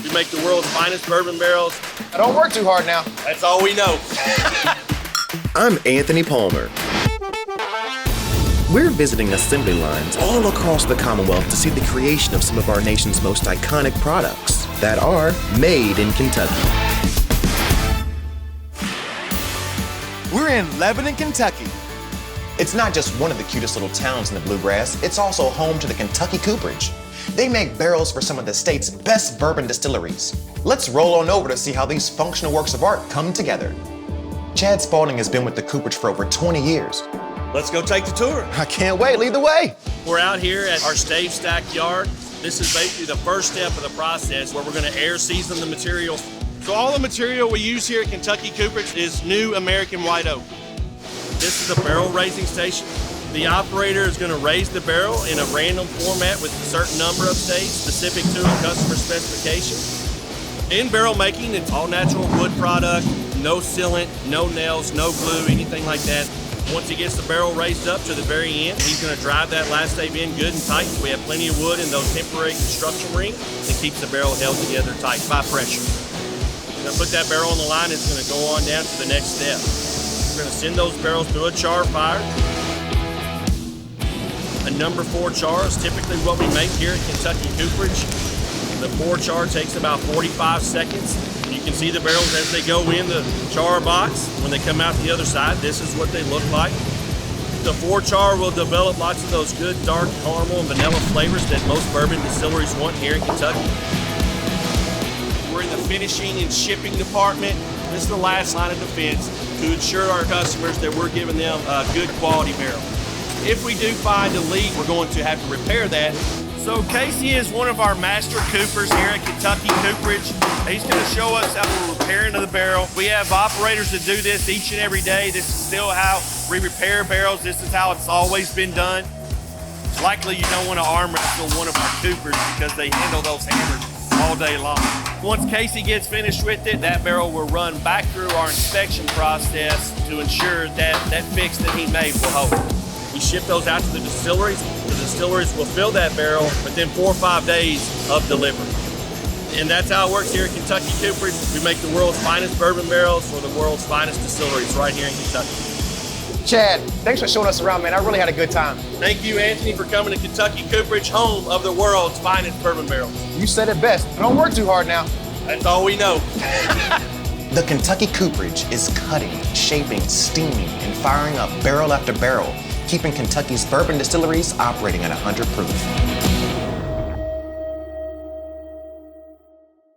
We make the world's finest bourbon barrels. I don't work too hard now. That's all we know. I'm Anthony Palmer. We're visiting assembly lines all across the Commonwealth to see the creation of some of our nation's most iconic products that are made in Kentucky. We're in Lebanon, Kentucky. It's not just one of the cutest little towns in the Bluegrass, it's also home to the Kentucky Cooperage. They make barrels for some of the state's best bourbon distilleries. Let's roll on over to see how these functional works of art come together. Chad Spalding has been with the Cooperage for over 20 years. Let's go take the tour. I can't wait, lead the way. We're out here at our stave stack yard. This is basically the first step of the process where we're gonna air season the materials. So all the material we use here at Kentucky Cooperage is new American white oak. This is a barrel raising station. The operator is gonna raise the barrel in a random format with a certain number of staves specific to a customer specification. In barrel making, it's all natural wood product, no sealant, no nails, no glue, anything like that. Once he gets the barrel raised up to the very end, he's gonna drive that last stave in good and tight. So we have plenty of wood in those temporary construction rings that keeps the barrel held together tight by pressure. We're gonna put that barrel on the line, it's gonna go on down to the next step. We're gonna send those barrels through a char fire. A number 4 char is typically what we make here at Kentucky Cooperage. The 4 char takes about 45 seconds. You can see the barrels as they go in the char box. When they come out the other side, this is what they look like. The 4 char will develop lots of those good dark caramel and vanilla flavors that most bourbon distilleries want here in Kentucky. We're in the finishing and shipping department. This is the last line of defense to ensure our customers that we're giving them a good quality barrel. If we do find a leak, we're going to have to repair that. So Casey is one of our master coopers here at Kentucky Cooperage. He's going to show us how we're repairing the barrel. We have operators that do this each and every day. This is still how we repair barrels. This is how it's always been done. Likely you don't want to arm wrestle one of our coopers because they handle those hammers all day long. Once Casey gets finished with it, that barrel will run back through our inspection process to ensure that that fix that he made will hold. We ship those out to the distilleries. The distilleries will fill that barrel within 4 or 5 days of delivery. And that's how it works here at Kentucky Cooperage. We make the world's finest bourbon barrels for the world's finest distilleries right here in Kentucky. Chad, thanks for showing us around, man. I really had a good time. Thank you, Anthony, for coming to Kentucky Cooperage, home of the world's finest bourbon barrels. You said it best. I don't work too hard now. That's all we know. The Kentucky Cooperage is cutting, shaping, steaming, and firing up barrel after barrel, keeping Kentucky's bourbon distilleries operating at 100 proof.